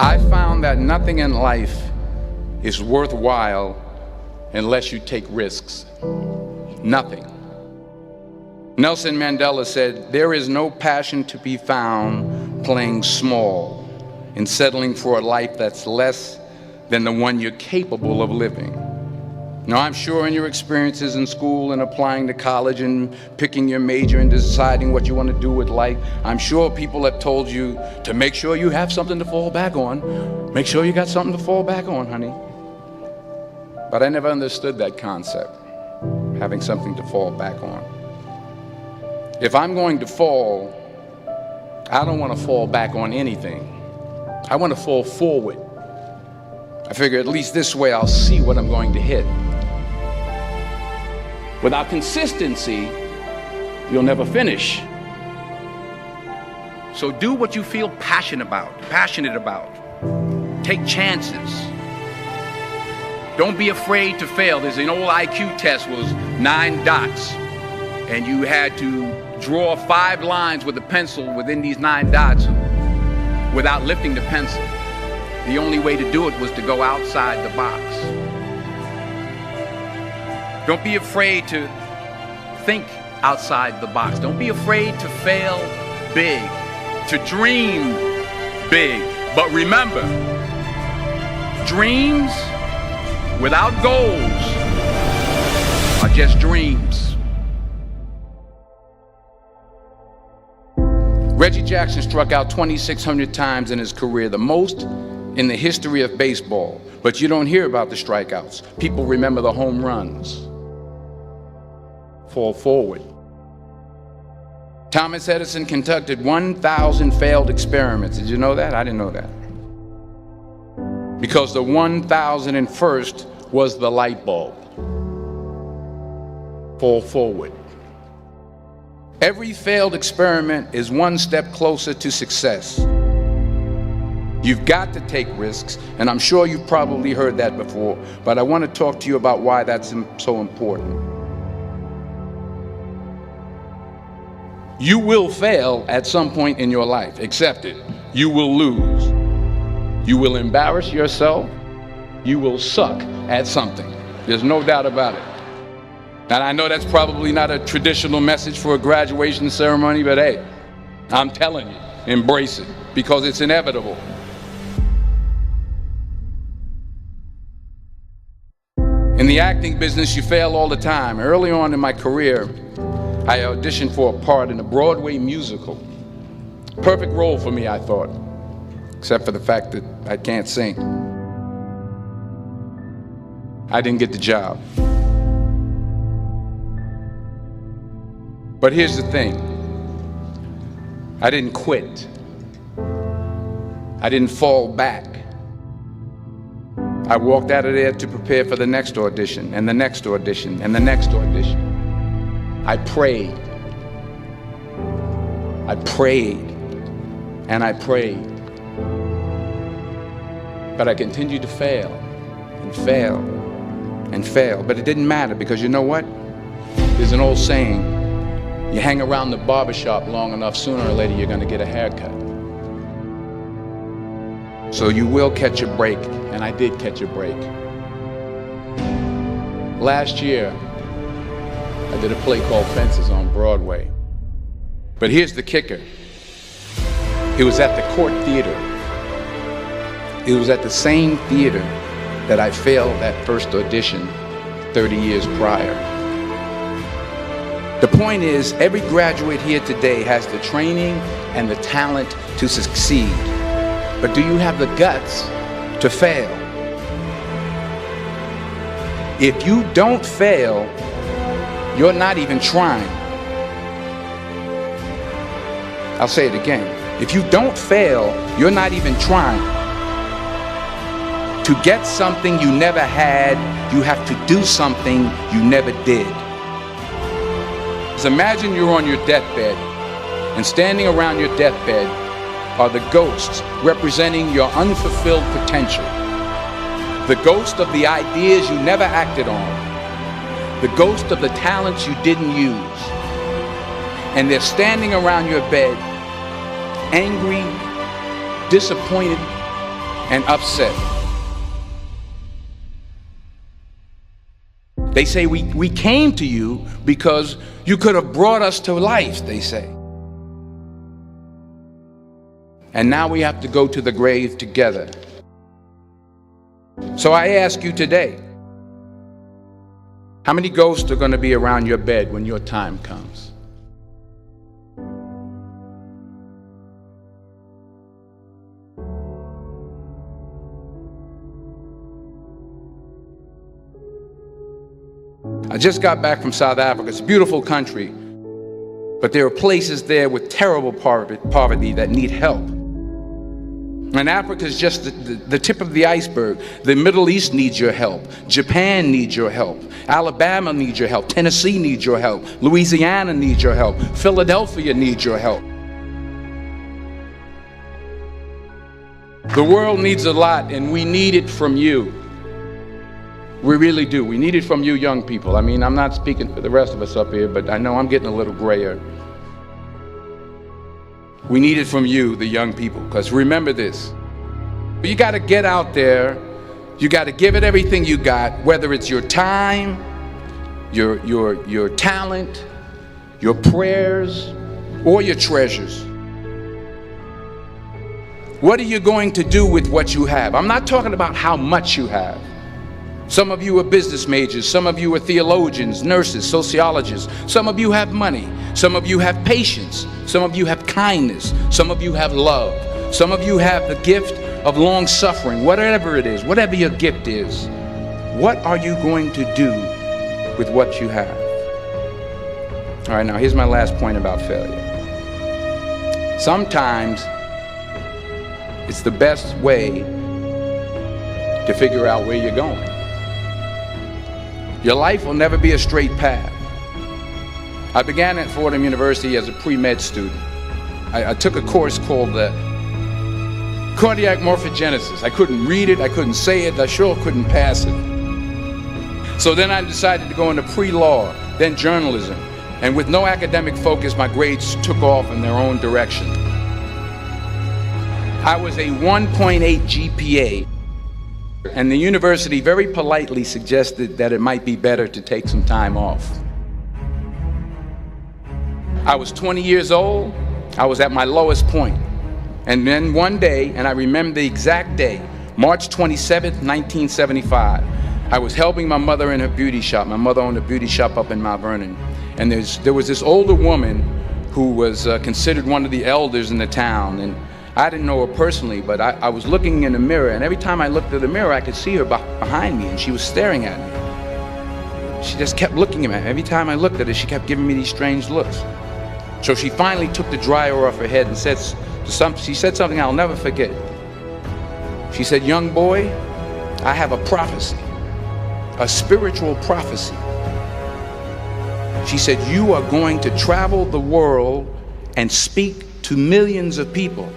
I found that nothing in life is worthwhile unless you take risks. Nothing. Nelson Mandela said, "There is no passion to be found playing small and settling for a life that's less than the one you're capable of living." Now, I'm sure in your experiences in school and applying to college and picking your major and deciding what you want to do with life, I'm sure people have told you to make sure you have something to fall back on. Make sure you got something to fall back on, honey. But I never understood that concept, having something to fall back on. If I'm going to fall, I don't want to fall back on anything. I want to fall forward. I figure at least this way I'll see what I'm going to hit. Without consistency, you'll never finish. So do what you feel passionate about. Take chances. Don't be afraid to fail. There's an old IQ test, was 9 dots, and you had to draw 5 lines with a pencil within these 9 dots without lifting the pencil. The only way to do it was to go outside the box. Don't be afraid to think outside the box. Don't be afraid to fail big, to dream big. But remember, dreams without goals are just dreams. Reggie Jackson struck out 2,600 times in his career, the most in the history of baseball. But you don't hear about the strikeouts. People remember the home runs. Fall forward. Thomas Edison conducted 1,000 failed experiments. Did you know that? I didn't know that. Because the 1,001st was the light bulb. Fall forward. Every failed experiment is one step closer to success. You've got to take risks, and I'm sure you've probably heard that before, but I want to talk to you about why that's so important. You will fail at some point in your life. Accept it. You will lose. You will embarrass yourself. You will suck at something. There's no doubt about it. And I know that's probably not a traditional message for a graduation ceremony, but hey, I'm telling you, embrace it, because it's inevitable. In the acting business, you fail all the time. Early on in my career, I auditioned for a part in a Broadway musical. Perfect role for me, I thought, except for the fact that I can't sing. I didn't get the job. But here's the thing. I didn't quit. I didn't fall back. I walked out of there to prepare for the next audition, and the next audition, and the next audition. I prayed. I prayed. And I prayed. But I continued to fail and fail and fail. But it didn't matter, because you know what? There's an old saying, you hang around the barbershop long enough, sooner or later you're going to get a haircut. So you will catch a break, and I did catch a break. Last year, I did a play called Fences on Broadway. But here's the kicker. It was at the Court Theater. It was at the same theater that I failed that first audition 30 years prior. The point is, every graduate here today has the training and the talent to succeed. But do you have the guts to fail? If you don't fail, you're not even trying. I'll say it again. If you don't fail, you're not even trying. To get something you never had, you have to do something you never did. Just imagine you're on your deathbed, and standing around your deathbed are the ghosts representing your unfulfilled potential. The ghost of the ideas you never acted on. The ghost of the talents you didn't use. And they're standing around your bed, angry, disappointed, and upset. They say we came to you because you could have brought us to life, they say. And now we have to go to the grave together. So I ask you today, how many ghosts are going to be around your bed when your time comes? I just got back from South Africa. It's a beautiful country, but there are places there with terrible poverty that need help. And Africa is just the tip of the iceberg. The Middle East needs your help. Japan needs your help. Alabama needs your help. Tennessee needs your help. Louisiana needs your help. Philadelphia needs your help. The world needs a lot, and we need it from you. We really do. We need it from you young people. I mean, I'm not speaking for the rest of us up here, but I know I'm getting a little grayer. We need it from you, the young people, because remember this. You got to get out there. You got to give it everything you got, whether it's your time, your talent, your prayers, or your treasures. What are you going to do with what you have? I'm not talking about how much you have. Some of you are business majors, some of you are theologians, nurses, sociologists. Some of you have money, some of you have patience, some of you have kindness, some of you have love, some of you have the gift of long suffering. Whatever it is, whatever your gift is, what are you going to do with what you have? All right, now here's my last point about failure. Sometimes it's the best way to figure out where you're going. Your life will never be a straight path. I began at Fordham University as a pre-med student. I took a course called cardiac morphogenesis. I couldn't read it, I couldn't say it, I sure couldn't pass it. So then I decided to go into pre-law, then journalism. And with no academic focus, my grades took off in their own direction. I was a 1.8 GPA. And the university very politely suggested that it might be better to take some time off. I was 20 years old. I was at my lowest point. And then one day, and I remember the exact day, March 27th, 1975, I was helping my mother in her beauty shop. My mother owned a beauty shop up in Mount Vernon. And there was this older woman who was considered one of the elders in the town. And I didn't know her personally, but I was looking in the mirror, and every time I looked at the mirror, I could see her behind me, and she was staring at me. She just kept looking at me. Every time I looked at her, she kept giving me these strange looks. So she finally took the dryer off her head and she said something I'll never forget. She said, "Young boy, I have a prophecy, a spiritual prophecy." She said, "You are going to travel the world and speak to millions of people."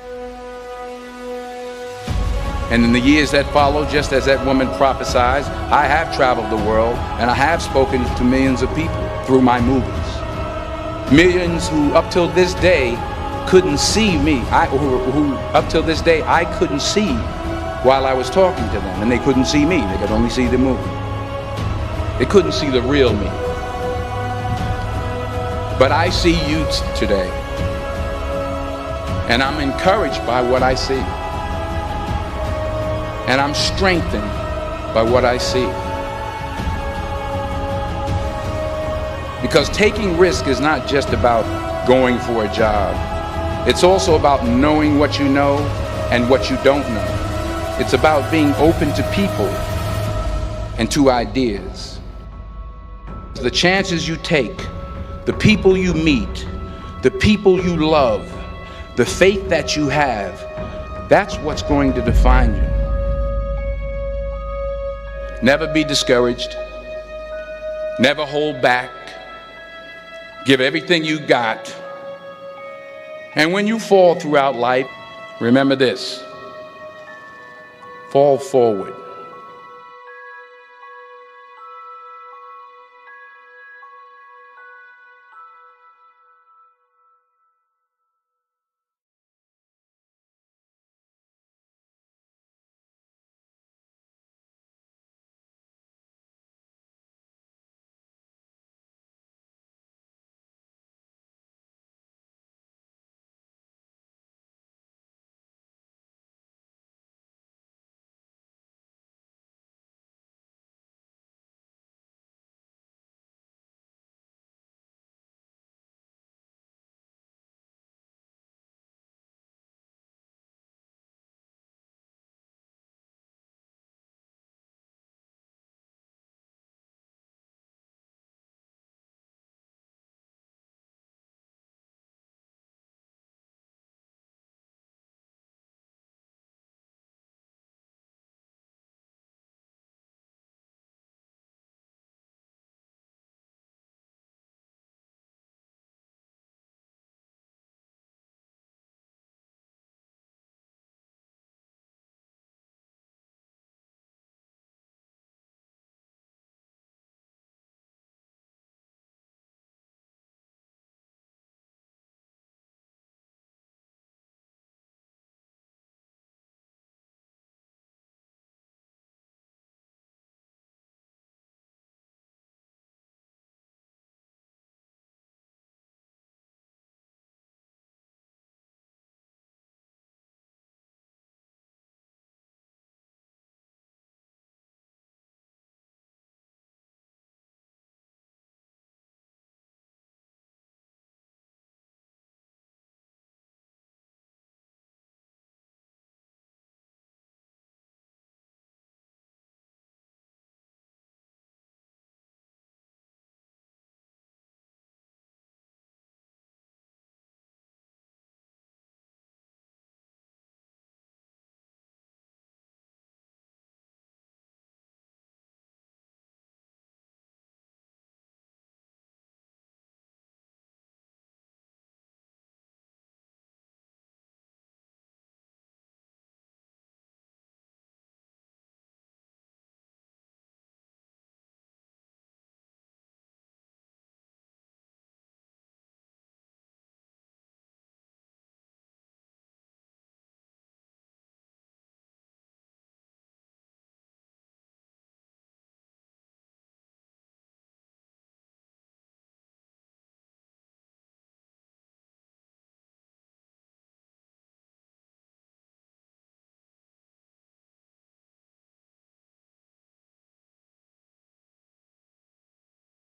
And in the years that followed, just as that woman prophesied, I have traveled the world and I have spoken to millions of people through my movies. Millions who up till this day couldn't see me, who up till this day I couldn't see while I was talking to them, and they couldn't see me, they could only see the movie. They couldn't see the real me. But I see you today, and I'm encouraged by what I see. And I'm strengthened by what I see. Because taking risk is not just about going for a job. It's also about knowing what you know and what you don't know. It's about being open to people and to ideas. The chances you take, the people you meet, the people you love, the faith that you have, that's what's going to define you. Never be discouraged. Never hold back. Give everything you got. And when you fall throughout life, remember this: fall forward.